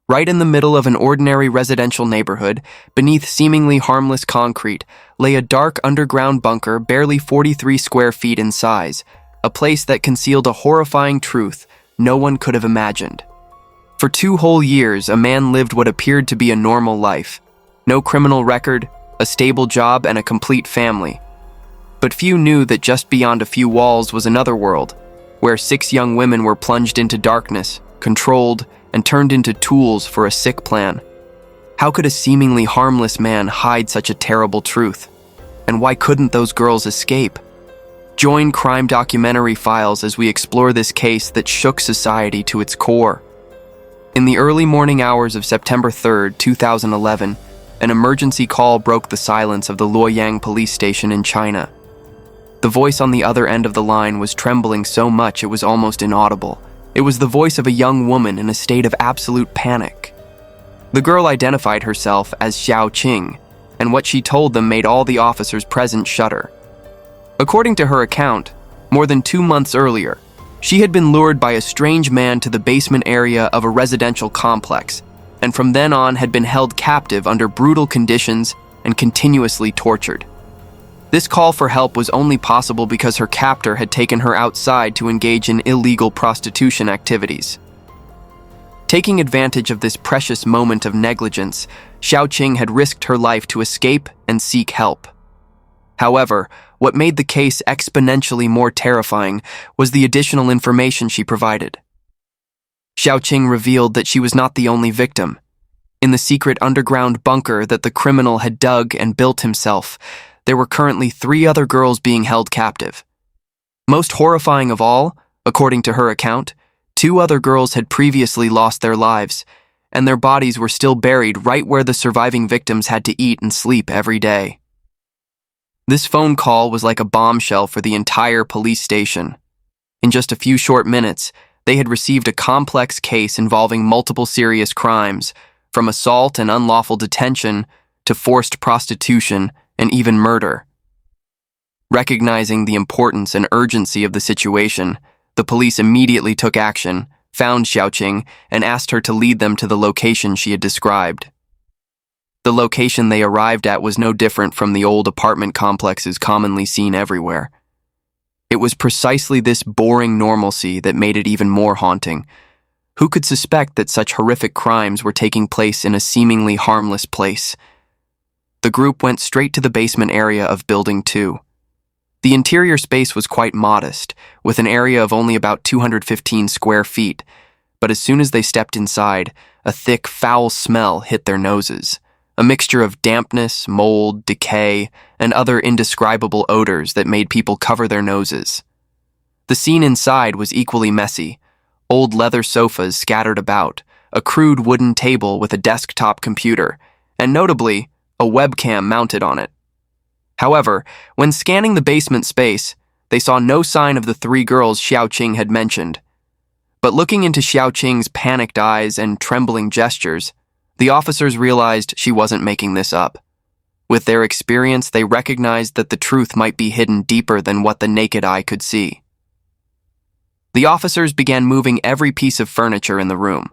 Right in the middle of an ordinary residential neighborhood, beneath seemingly harmless concrete, lay a dark underground bunker barely 43 square feet in size, a place that concealed a horrifying truth no one could have imagined. For 2 whole years, a man lived what appeared to be a normal life. No criminal record, a stable job, and a complete family. But few knew that just beyond a few walls was another world, where 6 young women were plunged into darkness, controlled, and turned into tools for a sick plan. How could a seemingly harmless man hide such a terrible truth? And why couldn't those girls escape? Join Crime Documentary Files as we explore this case that shook society to its core. In the early morning hours of September 3rd, 2011, an emergency call broke the silence of the Luoyang police station in China. The voice on the other end of the line was trembling so much it was almost inaudible. It was the voice of a young woman in a state of absolute panic. The girl identified herself as Xiao Qing, and what she told them made all the officers present shudder. According to her account, more than 2 months earlier, she had been lured by a strange man to the basement area of a residential complex, and from then on had been held captive under brutal conditions and continuously tortured. This call for help was only possible because her captor had taken her outside to engage in illegal prostitution activities. Taking advantage of this precious moment of negligence, Xiao Qing had risked her life to escape and seek help. However, what made the case exponentially more terrifying was the additional information she provided. Xiao Qing revealed that she was not the only victim. In the secret underground bunker that the criminal had dug and built himself, there were currently 3 other girls being held captive. Most horrifying of all, according to her account, 2 other girls had previously lost their lives, and their bodies were still buried right where the surviving victims had to eat and sleep every day. This phone call was like a bombshell for the entire police station. In just a few short minutes, they had received a complex case involving multiple serious crimes, from assault and unlawful detention to forced prostitution and even murder. Recognizing the importance and urgency of the situation, the police immediately took action, found Xiao Qing, and asked her to lead them to the location she had described. The location they arrived at was no different from the old apartment complexes commonly seen everywhere. It was precisely this boring normalcy that made it even more haunting. Who could suspect that such horrific crimes were taking place in a seemingly harmless place? The group went straight to the basement area of Building 2. The interior space was quite modest, with an area of only about 215 square feet, but as soon as they stepped inside, a thick, foul smell hit their noses, a mixture of dampness, mold, decay, and other indescribable odors that made people cover their noses. The scene inside was equally messy. Old leather sofas scattered about, a crude wooden table with a desktop computer, and notably, a webcam mounted on it. However, when scanning the basement space, they saw no sign of the 3 girls Xiao Qing had mentioned. But looking into Xiao Qing's panicked eyes and trembling gestures, the officers realized she wasn't making this up. With their experience, they recognized that the truth might be hidden deeper than what the naked eye could see. The officers began moving every piece of furniture in the room.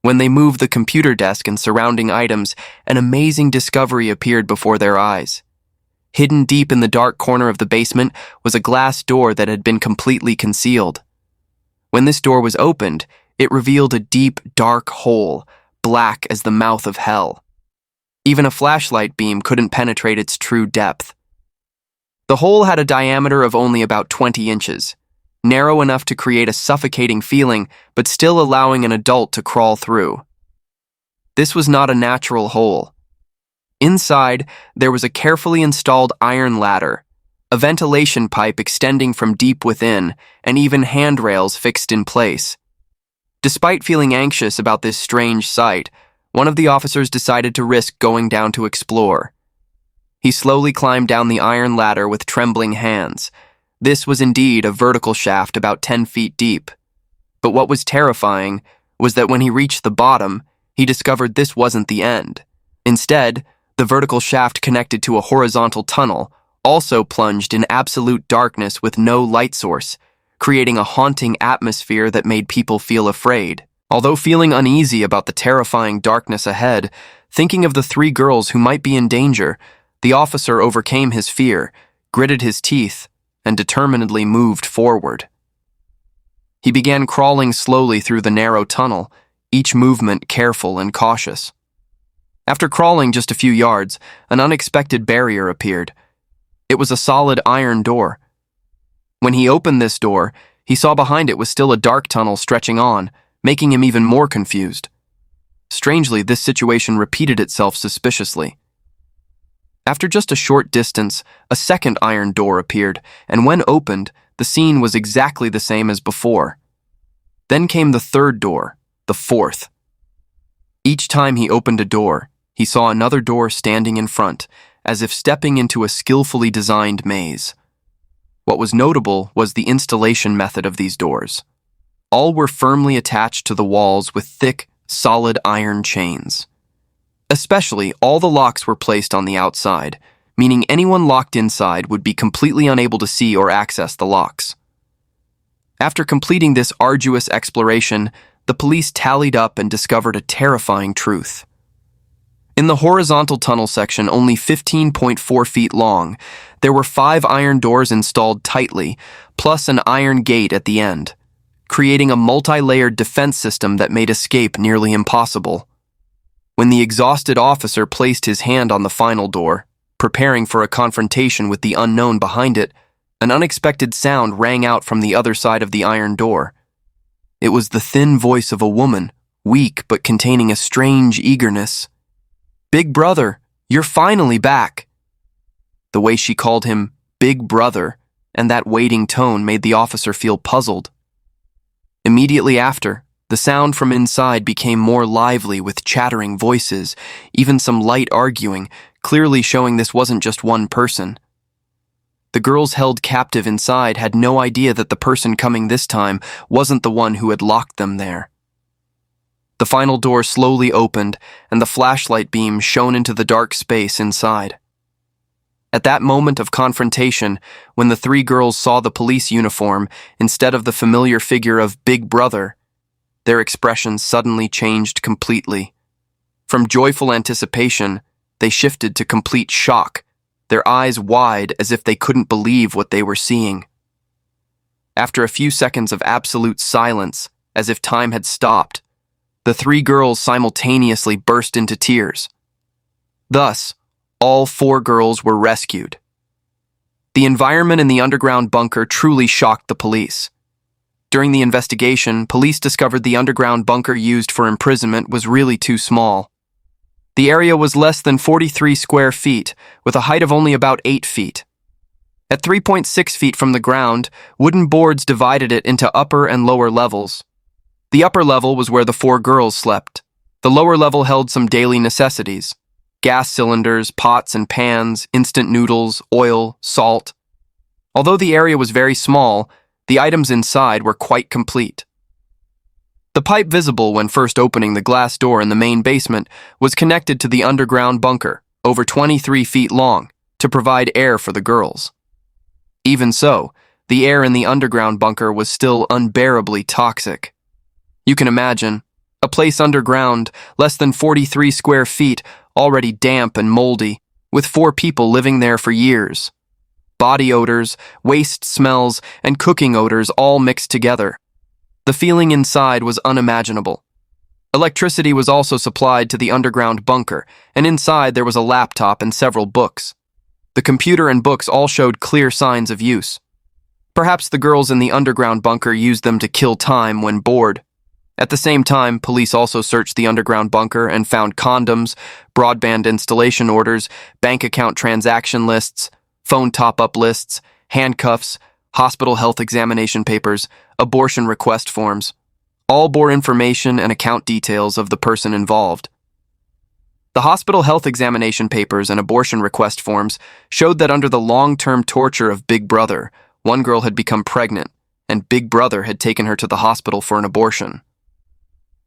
When they moved the computer desk and surrounding items, an amazing discovery appeared before their eyes. Hidden deep in the dark corner of the basement was a glass door that had been completely concealed. When this door was opened, it revealed a deep, dark hole, black as the mouth of hell. Even a flashlight beam couldn't penetrate its true depth. The hole had a diameter of only about 20 inches. Narrow enough to create a suffocating feeling, but still allowing an adult to crawl through. This was not a natural hole. Inside, there was a carefully installed iron ladder, a ventilation pipe extending from deep within, and even handrails fixed in place. Despite feeling anxious about this strange sight, one of the officers decided to risk going down to explore. He slowly climbed down the iron ladder with trembling hands. This was indeed a vertical shaft about 10 feet deep. But what was terrifying was that when he reached the bottom, he discovered this wasn't the end. Instead, the vertical shaft connected to a horizontal tunnel, also plunged in absolute darkness with no light source, creating a haunting atmosphere that made people feel afraid. Although feeling uneasy about the terrifying darkness ahead, thinking of the three girls who might be in danger, the officer overcame his fear, gritted his teeth, and determinedly moved forward. He began crawling slowly through the narrow tunnel, each movement careful and cautious. After crawling just a few yards, an unexpected barrier appeared. It was a solid iron door. When he opened this door, he saw behind it was still a dark tunnel stretching on, making him even more confused. Strangely, this situation repeated itself suspiciously. After just a short distance, a second iron door appeared, and when opened, the scene was exactly the same as before. Then came the third door, the fourth. Each time he opened a door, he saw another door standing in front, as if stepping into a skillfully designed maze. What was notable was the installation method of these doors. All were firmly attached to the walls with thick, solid iron chains. Especially, all the locks were placed on the outside, meaning anyone locked inside would be completely unable to see or access the locks. After completing this arduous exploration, the police tallied up and discovered a terrifying truth. In the horizontal tunnel section, only 15.4 feet long, there were 5 iron doors installed tightly, plus an iron gate at the end, creating a multi-layered defense system that made escape nearly impossible. When the exhausted officer placed his hand on the final door, preparing for a confrontation with the unknown behind it, an unexpected sound rang out from the other side of the iron door. It was the thin voice of a woman, weak but containing a strange eagerness. "Big brother, you're finally back." The way she called him Big Brother and that waiting tone made the officer feel puzzled. Immediately after, the sound from inside became more lively with chattering voices, even some light arguing, clearly showing this wasn't just one person. The girls held captive inside had no idea that the person coming this time wasn't the one who had locked them there. The final door slowly opened, and the flashlight beam shone into the dark space inside. At that moment of confrontation, when the 3 girls saw the police uniform instead of the familiar figure of Big Brother, their expressions suddenly changed completely. From joyful anticipation, they shifted to complete shock, their eyes wide as if they couldn't believe what they were seeing. After a few seconds of absolute silence, as if time had stopped, the 3 girls simultaneously burst into tears. Thus, all 4 girls were rescued. The environment in the underground bunker truly shocked the police. During the investigation, police discovered the underground bunker used for imprisonment was really too small. The area was less than 43 square feet, with a height of only about 8 feet. At 3.6 feet from the ground, wooden boards divided it into upper and lower levels. The upper level was where the 4 girls slept. The lower level held some daily necessities: gas cylinders, pots and pans, instant noodles, oil, salt. Although the area was very small, the items inside were quite complete. The pipe visible when first opening the glass door in the main basement was connected to the underground bunker, over 23 feet long, to provide air for the girls. Even so, the air in the underground bunker was still unbearably toxic. You can imagine, a place underground, less than 43 square feet, already damp and moldy, with 4 people living there for years. Body odors, waste smells, and cooking odors all mixed together. The feeling inside was unimaginable. Electricity was also supplied to the underground bunker, and inside there was a laptop and several books. The computer and books all showed clear signs of use. Perhaps the girls in the underground bunker used them to kill time when bored. At the same time, police also searched the underground bunker and found condoms, broadband installation orders, bank account transaction lists, phone top-up lists, handcuffs, hospital health examination papers, abortion request forms. All bore information and account details of the person involved. The hospital health examination papers and abortion request forms showed that under the long-term torture of Big Brother, one girl had become pregnant, and Big Brother had taken her to the hospital for an abortion.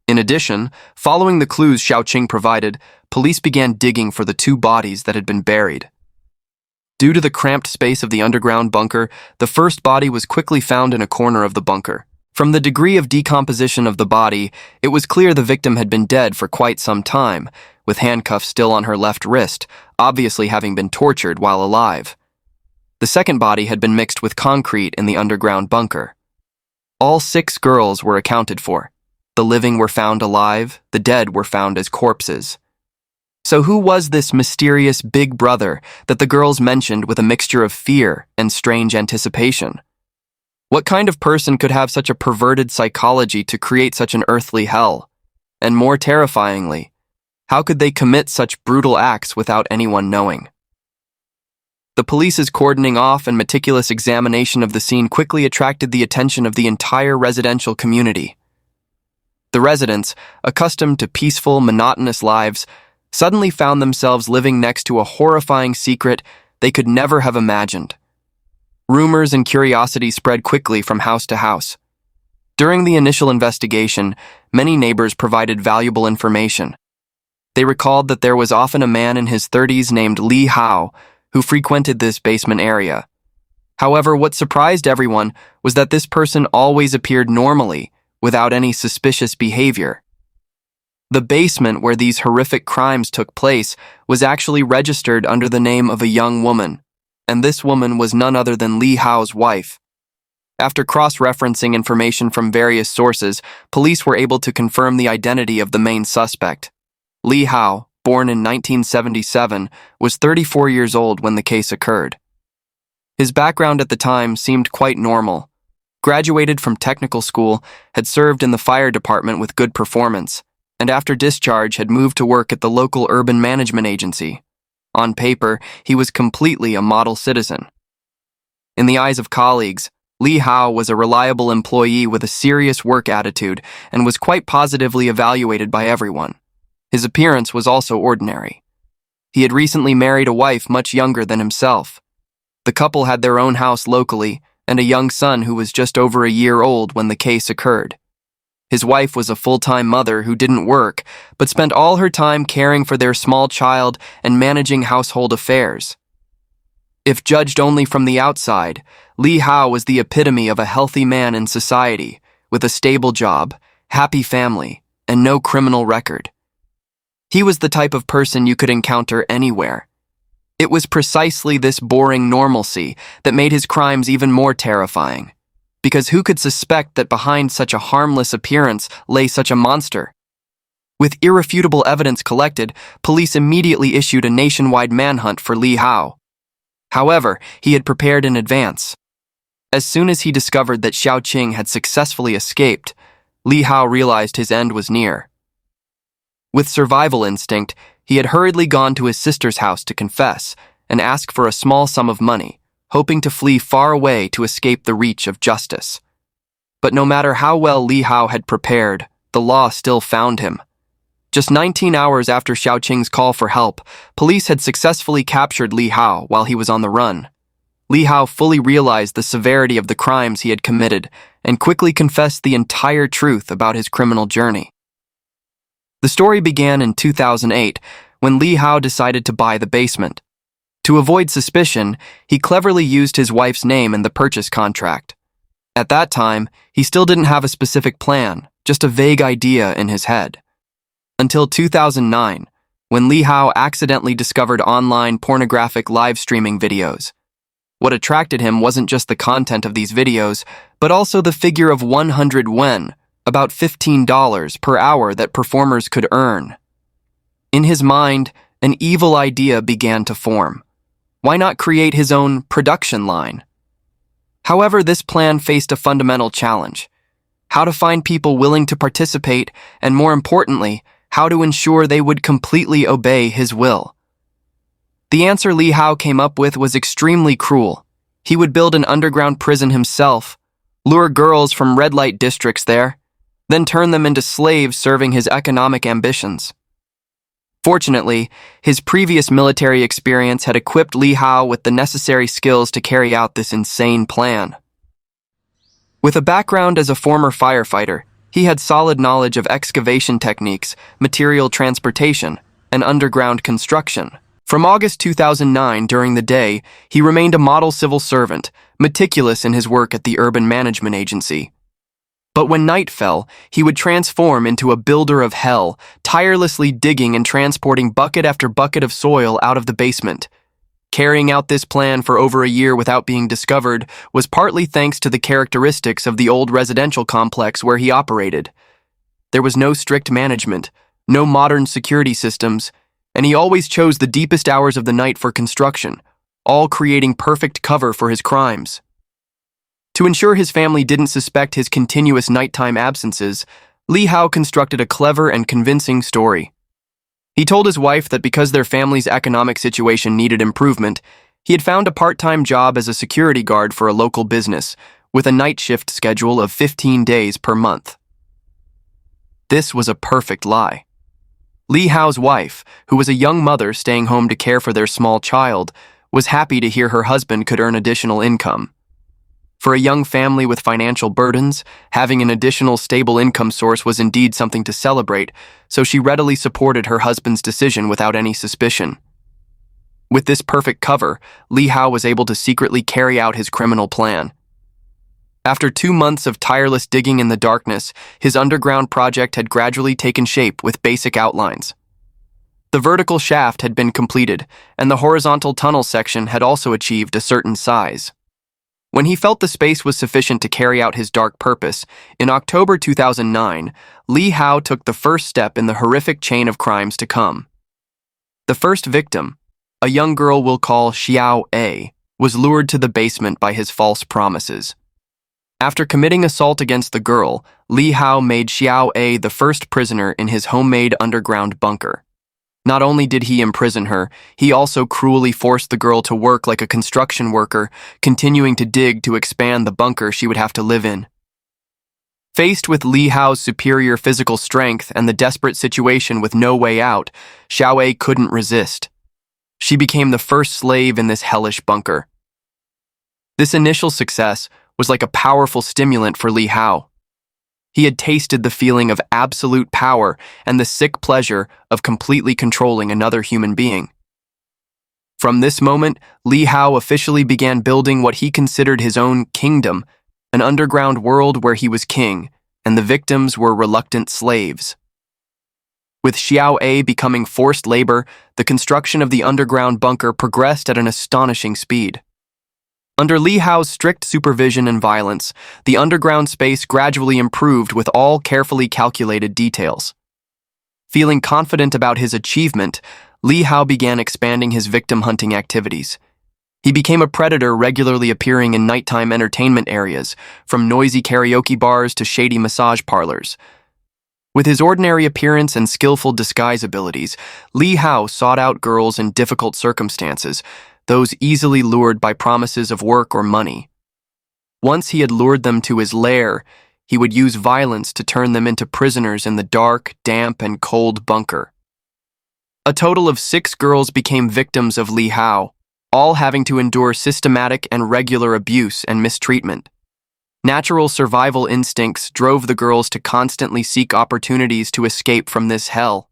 In addition, following the clues Xiaoqing provided, police began digging for the 2 bodies that had been buried. Due to the cramped space of the underground bunker, the first body was quickly found in a corner of the bunker, From the degree of decomposition of the body, it was clear the victim had been dead for quite some time, with handcuffs still on her left wrist, obviously having been tortured while alive. The second body had been mixed with concrete in the underground bunker. All 6 girls were accounted for. The living were found alive, the dead were found as corpses. So who was this mysterious big brother that the girls mentioned with a mixture of fear and strange anticipation? What kind of person could have such a perverted psychology to create such an earthly hell? And more terrifyingly, how could they commit such brutal acts without anyone knowing? The police's cordoning off and meticulous examination of the scene quickly attracted the attention of the entire residential community. The residents, accustomed to peaceful, monotonous lives, suddenly found themselves living next to a horrifying secret they could never have imagined. Rumors and curiosity spread quickly from house to house. During the initial investigation, many neighbors provided valuable information. They recalled that there was often a man in his 30s named Lee Howe who frequented this basement area. However, what surprised everyone was that this person always appeared normally, without any suspicious behavior. The basement where these horrific crimes took place was actually registered under the name of a young woman, and this woman was none other than Lee Howe's wife. After cross-referencing information from various sources, police were able to confirm the identity of the main suspect. Lee Howe, born in 1977, was 34 years old when the case occurred. His background at the time seemed quite normal. Graduated from technical school, had served in the fire department with good performance, and after discharge had moved to work at the local urban management agency. On paper, he was completely a model citizen. In the eyes of colleagues, Lee Howe was a reliable employee with a serious work attitude and was quite positively evaluated by everyone. His appearance was also ordinary. He had recently married a wife much younger than himself. The couple had their own house locally and a young son who was just over a year old when the case occurred. His wife was a full-time mother who didn't work, but spent all her time caring for their small child and managing household affairs. If judged only from the outside, Lee Howe was the epitome of a healthy man in society, with a stable job, happy family, and no criminal record. He was the type of person you could encounter anywhere. It was precisely this boring normalcy that made his crimes even more terrifying. Because who could suspect that behind such a harmless appearance lay such a monster? With irrefutable evidence collected, police immediately issued a nationwide manhunt for Lee Howe. However, he had prepared in advance. As soon as he discovered that Xiaoqing had successfully escaped, Lee Howe realized his end was near. With survival instinct, he had hurriedly gone to his sister's house to confess and ask for a small sum of money, hoping to flee far away to escape the reach of justice. But no matter how well Lee Howe had prepared, the law still found him. Just 19 hours after Xiaoqing's call for help, police had successfully captured Lee Howe while he was on the run. Lee Howe fully realized the severity of the crimes he had committed and quickly confessed the entire truth about his criminal journey. The story began in 2008 when Lee Howe decided to buy the basement. To avoid suspicion, he cleverly used his wife's name in the purchase contract. At that time, he still didn't have a specific plan, just a vague idea in his head. Until 2009, when Lee Howe accidentally discovered online pornographic live streaming videos. What attracted him wasn't just the content of these videos, but also the figure of 100 yuan, about $15 per hour that performers could earn. In his mind, an evil idea began to form. Why not create his own production line? However, this plan faced a fundamental challenge: how to find people willing to participate, and more importantly, how to ensure they would completely obey his will. The answer Lee Howe came up with was extremely cruel. He would build an underground prison himself, lure girls from red light districts there, then turn them into slaves serving his economic ambitions. Fortunately, his previous military experience had equipped Lee Howe with the necessary skills to carry out this insane plan. With a background as a former firefighter, he had solid knowledge of excavation techniques, material transportation, and underground construction. From August 2009, during the day, he remained a model civil servant, meticulous in his work at the urban management agency. But when night fell, he would transform into a builder of hell, tirelessly digging and transporting bucket after bucket of soil out of the basement. Carrying out this plan for over a year without being discovered was partly thanks to the characteristics of the old residential complex where he operated. There was no strict management, no modern security systems, and he always chose the deepest hours of the night for construction, all creating perfect cover for his crimes. To ensure his family didn't suspect his continuous nighttime absences, Li Hao constructed a clever and convincing story. He told his wife that because their family's economic situation needed improvement, he had found a part-time job as a security guard for a local business, with a night shift schedule of 15 days per month. This was a perfect lie. Li Hao's wife, who was a young mother staying home to care for their small child, was happy to hear her husband could earn additional income. For a young family with financial burdens, having an additional stable income source was indeed something to celebrate, so she readily supported her husband's decision without any suspicion. With this perfect cover, Li Hao was able to secretly carry out his criminal plan. After 2 months of tireless digging in the darkness, his underground project had gradually taken shape with basic outlines. The vertical shaft had been completed, and the horizontal tunnel section had also achieved a certain size. When he felt the space was sufficient to carry out his dark purpose, in October 2009, Li Hao took the first step in the horrific chain of crimes to come. The first victim, a young girl we'll call Xiao A, was lured to the basement by his false promises. After committing assault against the girl, Li Hao made Xiao A the first prisoner in his homemade underground bunker. Not only did he imprison her, he also cruelly forced the girl to work like a construction worker, continuing to dig to expand the bunker she would have to live in. Faced with Li Hao's superior physical strength and the desperate situation with no way out, Xiao A couldn't resist. She became the first slave in this hellish bunker. This initial success was like a powerful stimulant for Li Hao. He had tasted the feeling of absolute power and the sick pleasure of completely controlling another human being. From this moment, Li Hao officially began building what he considered his own kingdom, an underground world where he was king, and the victims were reluctant slaves. With Xiao A becoming forced labor, the construction of the underground bunker progressed at an astonishing speed. Under Li Hao's strict supervision and violence, the underground space gradually improved with all carefully calculated details. Feeling confident about his achievement, Li Hao began expanding his victim hunting activities. He became a predator regularly appearing in nighttime entertainment areas, from noisy karaoke bars to shady massage parlors. With his ordinary appearance and skillful disguise abilities, Li Hao sought out girls in difficult circumstances, those easily lured by promises of work or money. Once he had lured them to his lair, he would use violence to turn them into prisoners in the dark, damp, and cold bunker. A total of 6 girls became victims of Li Hao, all having to endure systematic and regular abuse and mistreatment. Natural survival instincts drove the girls to constantly seek opportunities to escape from this hell.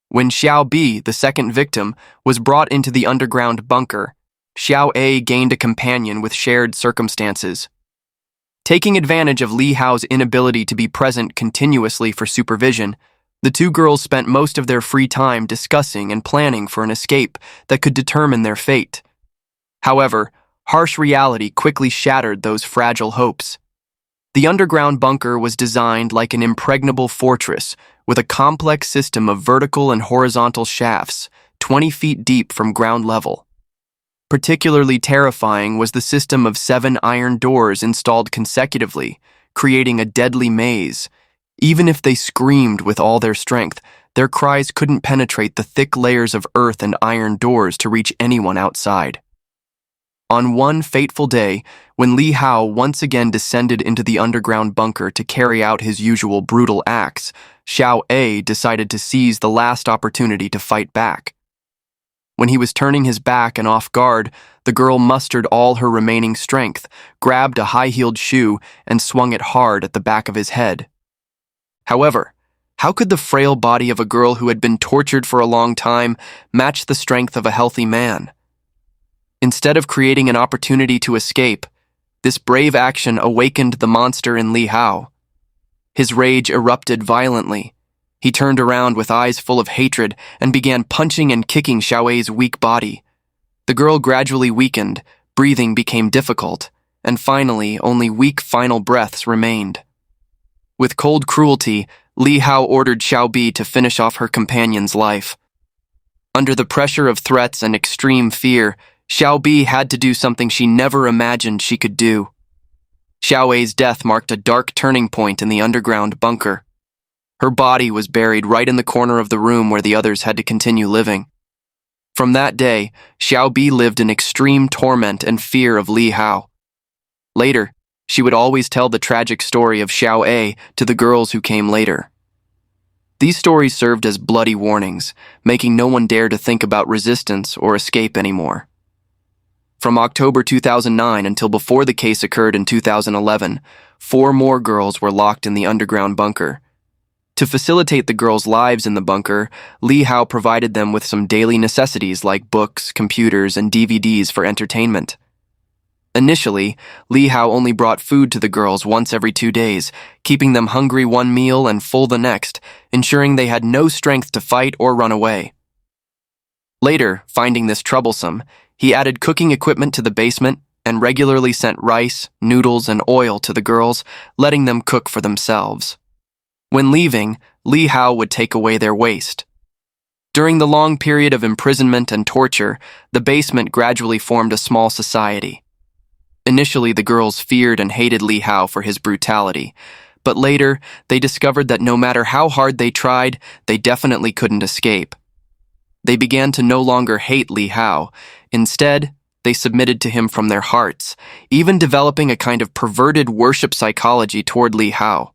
When Xiao B, the second victim, was brought into the underground bunker, Xiao A gained a companion with shared circumstances. Taking advantage of Li Hao's inability to be present continuously for supervision, the 2 girls spent most of their free time discussing and planning for an escape that could determine their fate. However, harsh reality quickly shattered those fragile hopes. The underground bunker was designed like an impregnable fortress with a complex system of vertical and horizontal shafts, 20 feet deep from ground level. Particularly terrifying was the system of 7 iron doors installed consecutively, creating a deadly maze. Even if they screamed with all their strength, their cries couldn't penetrate the thick layers of earth and iron doors to reach anyone outside. On one fateful day, when Li Hao once again descended into the underground bunker to carry out his usual brutal acts, Xiao A decided to seize the last opportunity to fight back. When he was turning his back and off guard, the girl mustered all her remaining strength, grabbed a high-heeled shoe, and swung it hard at the back of his head. However, how could the frail body of a girl who had been tortured for a long time match the strength of a healthy man? Instead of creating an opportunity to escape, this brave action awakened the monster in Li Hao. His rage erupted violently. He turned around with eyes full of hatred and began punching and kicking Xiao's weak body. The girl gradually weakened, breathing became difficult, and finally only weak final breaths remained. With cold cruelty, Li Hao ordered Xiao Bi to finish off her companion's life. Under the pressure of threats and extreme fear, Xiao Bi had to do something she never imagined she could do. Xiao's death marked a dark turning point in the underground bunker. Her body was buried right in the corner of the room where the others had to continue living. From that day, Xiao Bi lived in extreme torment and fear of Li Hao. Later, she would always tell the tragic story of Xiao A to the girls who came later. These stories served as bloody warnings, making no one dare to think about resistance or escape anymore. From October 2009 until before the case occurred in 2011, 4 more girls were locked in the underground bunker. To facilitate the girls' lives in the bunker, Li Hao provided them with some daily necessities like books, computers, and DVDs for entertainment. Initially, Li Hao only brought food to the girls once every 2 days, keeping them hungry one meal and full the next, ensuring they had no strength to fight or run away. Later, finding this troublesome, he added cooking equipment to the basement and regularly sent rice, noodles, and oil to the girls, letting them cook for themselves. When leaving, Li Hao would take away their waste. During the long period of imprisonment and torture, the basement gradually formed a small society. Initially, the girls feared and hated Li Hao for his brutality, but later, they discovered that no matter how hard they tried, they definitely couldn't escape. They began to no longer hate Li Hao. Instead, they submitted to him from their hearts, even developing a kind of perverted worship psychology toward Li Hao.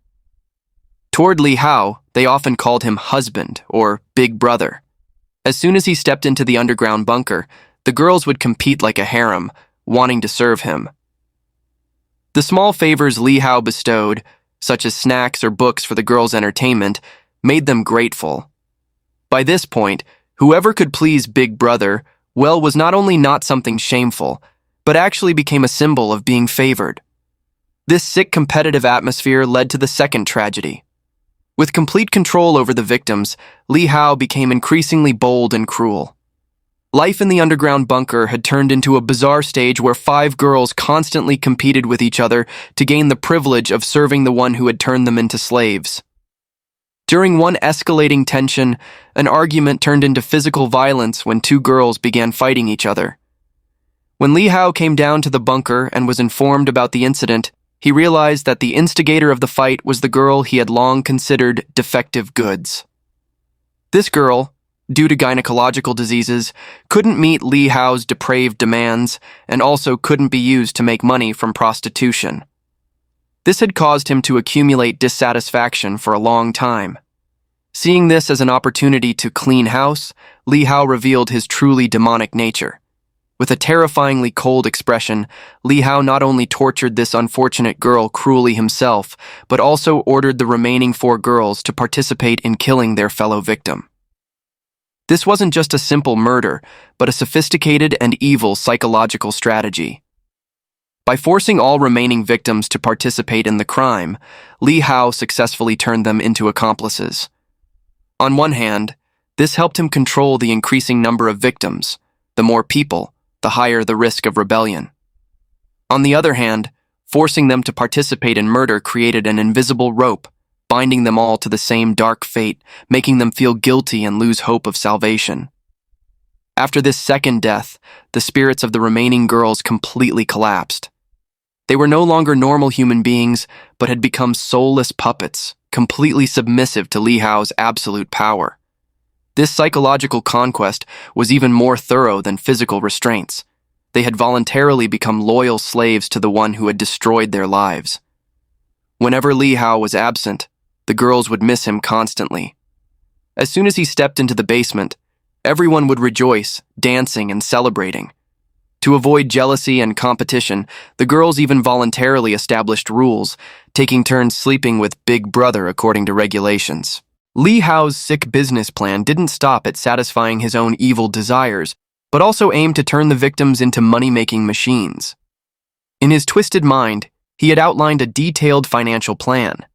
Toward Li Hao, they often called him husband or big brother. As soon as he stepped into the underground bunker, the girls would compete like a harem, wanting to serve him. The small favors Li Hao bestowed, such as snacks or books for the girls' entertainment, made them grateful. By this point, whoever could please Big Brother, well, was not only not something shameful, but actually became a symbol of being favored. This sick competitive atmosphere led to the second tragedy. With complete control over the victims, Li Hao became increasingly bold and cruel. Life in the underground bunker had turned into a bizarre stage where 5 girls constantly competed with each other to gain the privilege of serving the one who had turned them into slaves. During one escalating tension, an argument turned into physical violence when 2 girls began fighting each other. When Li Hao came down to the bunker and was informed about the incident, he realized that the instigator of the fight was the girl he had long considered defective goods. This girl, due to gynecological diseases, couldn't meet Li Hao's depraved demands and also couldn't be used to make money from prostitution. This had caused him to accumulate dissatisfaction for a long time. Seeing this as an opportunity to clean house, Li Hao revealed his truly demonic nature. With a terrifyingly cold expression, Li Hao not only tortured this unfortunate girl cruelly himself, but also ordered the remaining 4 girls to participate in killing their fellow victim. This wasn't just a simple murder, but a sophisticated and evil psychological strategy. By forcing all remaining victims to participate in the crime, Li Hao successfully turned them into accomplices. On one hand, this helped him control the increasing number of victims. The more people, the higher the risk of rebellion. On the other hand, forcing them to participate in murder created an invisible rope, binding them all to the same dark fate, making them feel guilty and lose hope of salvation. After this second death, the spirits of the remaining girls completely collapsed. They were no longer normal human beings, but had become soulless puppets, completely submissive to Li Hao's absolute power. This psychological conquest was even more thorough than physical restraints. They had voluntarily become loyal slaves to the one who had destroyed their lives. Whenever Li Hao was absent, the girls would miss him constantly. As soon as he stepped into the basement, everyone would rejoice, dancing and celebrating. To avoid jealousy and competition, the girls even voluntarily established rules, taking turns sleeping with Big Brother according to regulations. Li Hao's sick business plan didn't stop at satisfying his own evil desires, but also aimed to turn the victims into money-making machines. In his twisted mind, he had outlined a detailed financial plan.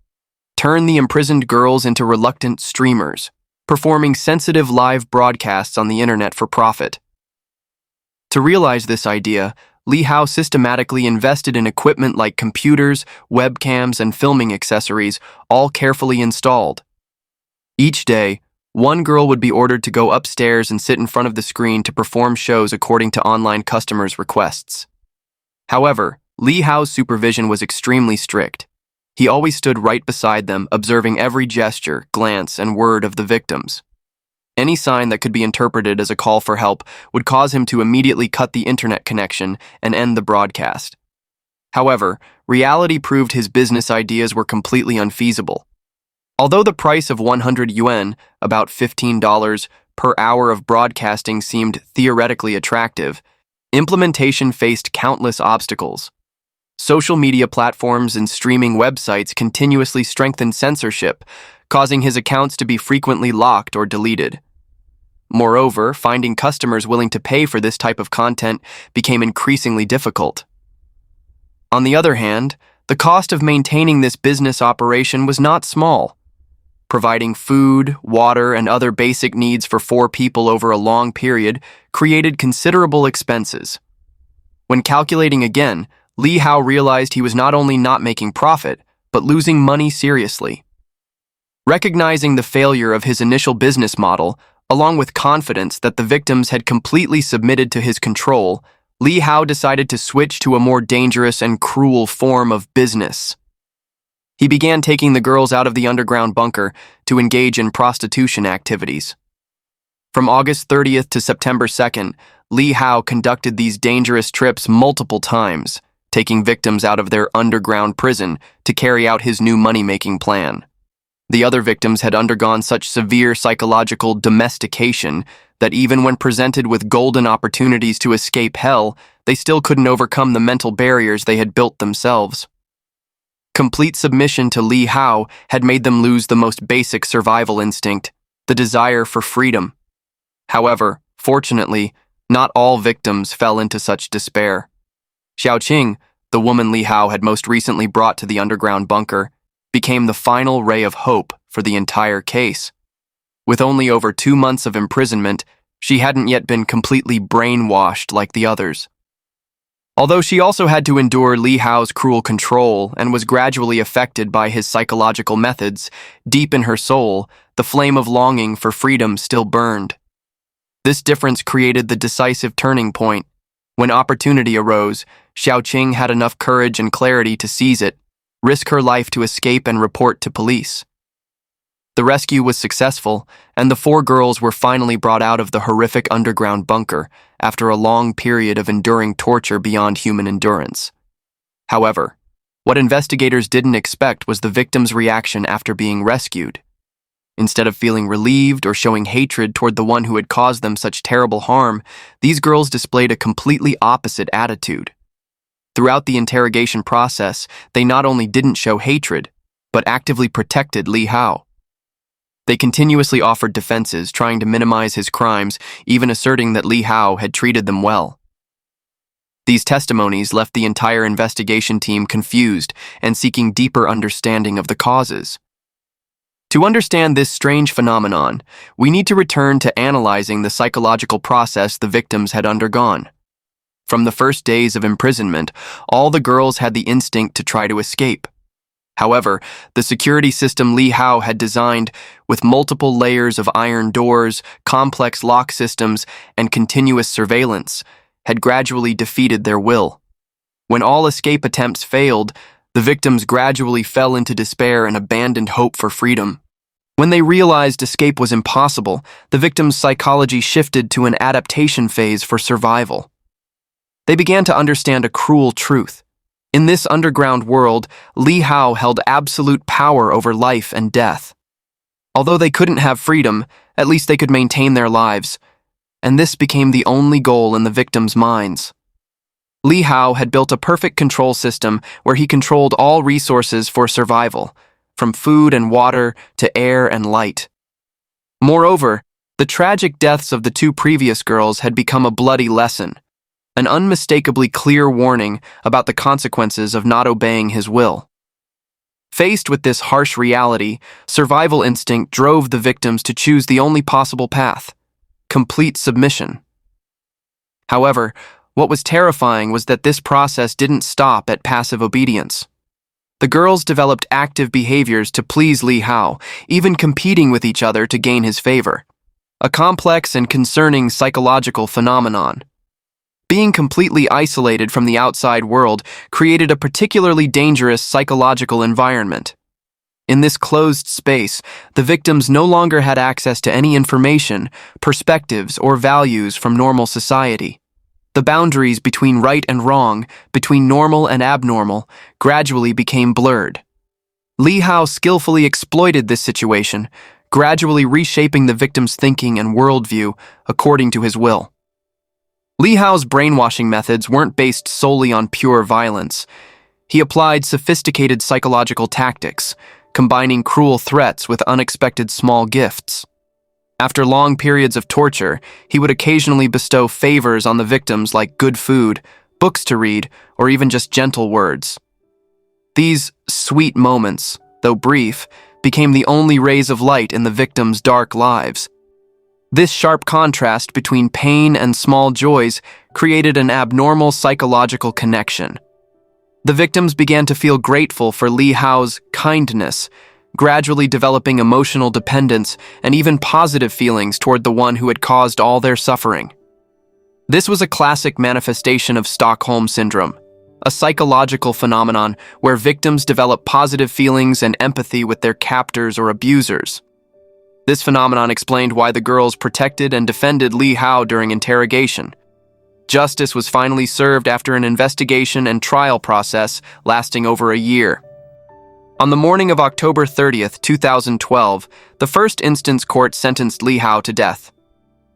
turn the imprisoned girls into reluctant streamers, performing sensitive live broadcasts on the internet for profit. To realize this idea, Li Hao systematically invested in equipment like computers, webcams, and filming accessories, all carefully installed. Each day, one girl would be ordered to go upstairs and sit in front of the screen to perform shows according to online customers' requests. However, Li Hao's supervision was extremely strict. He always stood right beside them, observing every gesture, glance, and word of the victims. Any sign that could be interpreted as a call for help would cause him to immediately cut the internet connection and end the broadcast. However, reality proved his business ideas were completely unfeasible. Although the price of 100 yuan, about $15 per hour of broadcasting, seemed theoretically attractive, implementation faced countless obstacles. Social media platforms and streaming websites continuously strengthened censorship, causing his accounts to be frequently locked or deleted. Moreover, finding customers willing to pay for this type of content became increasingly difficult. On the other hand, the cost of maintaining this business operation was not small. Providing food, water, and other basic needs for 4 people over a long period created considerable expenses. When calculating again, Li Hao realized he was not only not making profit, but losing money seriously. Recognizing the failure of his initial business model, along with confidence that the victims had completely submitted to his control, Li Hao decided to switch to a more dangerous and cruel form of business. He began taking the girls out of the underground bunker to engage in prostitution activities. From August 30th to September 2nd, Li Hao conducted these dangerous trips multiple times, taking victims out of their underground prison to carry out his new money-making plan. The other victims had undergone such severe psychological domestication that even when presented with golden opportunities to escape hell, they still couldn't overcome the mental barriers they had built themselves. Complete submission to Li Hao had made them lose the most basic survival instinct, the desire for freedom. However, fortunately, not all victims fell into such despair. Xiaoqing, the woman Li Hao had most recently brought to the underground bunker, became the final ray of hope for the entire case. With only over 2 months of imprisonment, she hadn't yet been completely brainwashed like the others. Although she also had to endure Li Hao's cruel control and was gradually affected by his psychological methods, deep in her soul, the flame of longing for freedom still burned. This difference created the decisive turning point. When opportunity arose, Xiaoqing had enough courage and clarity to seize it, risk her life to escape and report to police. The rescue was successful, and the 4 girls were finally brought out of the horrific underground bunker after a long period of enduring torture beyond human endurance. However, what investigators didn't expect was the victims' reaction after being rescued. Instead of feeling relieved or showing hatred toward the one who had caused them such terrible harm, these girls displayed a completely opposite attitude. Throughout the interrogation process, they not only didn't show hatred, but actively protected Li Hao. They continuously offered defenses, trying to minimize his crimes, even asserting that Li Hao had treated them well. These testimonies left the entire investigation team confused and seeking deeper understanding of the causes. To understand this strange phenomenon, we need to return to analyzing the psychological process the victims had undergone. From the first days of imprisonment, all the girls had the instinct to try to escape. However, the security system Li Hao had designed, with multiple layers of iron doors, complex lock systems, and continuous surveillance, had gradually defeated their will. When all escape attempts failed, the victims gradually fell into despair and abandoned hope for freedom. When they realized escape was impossible, the victims' psychology shifted to an adaptation phase for survival. They began to understand a cruel truth. In this underground world, Li Hao held absolute power over life and death. Although they couldn't have freedom, at least they could maintain their lives, and this became the only goal in the victims' minds. Li Hao had built a perfect control system where he controlled all resources for survival, from food and water to air and light. Moreover, the tragic deaths of the 2 previous girls had become a bloody lesson, an unmistakably clear warning about the consequences of not obeying his will. Faced with this harsh reality, survival instinct drove the victims to choose the only possible path: complete submission. However, what was terrifying was that this process didn't stop at passive obedience. The girls developed active behaviors to please Li Hao, even competing with each other to gain his favor. A complex and concerning psychological phenomenon. Being completely isolated from the outside world created a particularly dangerous psychological environment. In this closed space, the victims no longer had access to any information, perspectives, or values from normal society. The boundaries between right and wrong, between normal and abnormal, gradually became blurred. Li Hao skillfully exploited this situation, gradually reshaping the victim's thinking and worldview according to his will. Li Hao's brainwashing methods weren't based solely on pure violence. He applied sophisticated psychological tactics, combining cruel threats with unexpected small gifts. After long periods of torture, he would occasionally bestow favors on the victims like good food, books to read, or even just gentle words. These sweet moments, though brief, became the only rays of light in the victims' dark lives. This sharp contrast between pain and small joys created an abnormal psychological connection. The victims began to feel grateful for Li Hao's kindness, gradually developing emotional dependence and even positive feelings toward the one who had caused all their suffering. This was a classic manifestation of Stockholm Syndrome, a psychological phenomenon where victims develop positive feelings and empathy with their captors or abusers. This phenomenon explained why the girls protected and defended Li Hao during interrogation. Justice was finally served after an investigation and trial process lasting over a year. On the morning of October 30th, 2012, the first instance court sentenced Li Hao to death.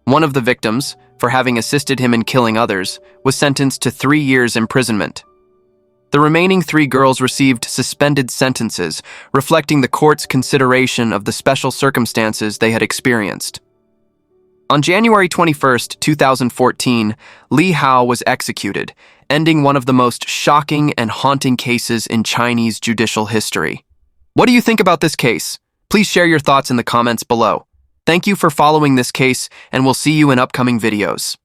One of the victims, for having assisted him in killing others, was sentenced to 3 years imprisonment. The remaining 3 girls received suspended sentences, reflecting the court's consideration of the special circumstances they had experienced. On January 21st, 2014, Li Hao was executed, ending one of the most shocking and haunting cases in Chinese judicial history. What do you think about this case? Please share your thoughts in the comments below. Thank you for following this case, and we'll see you in upcoming videos.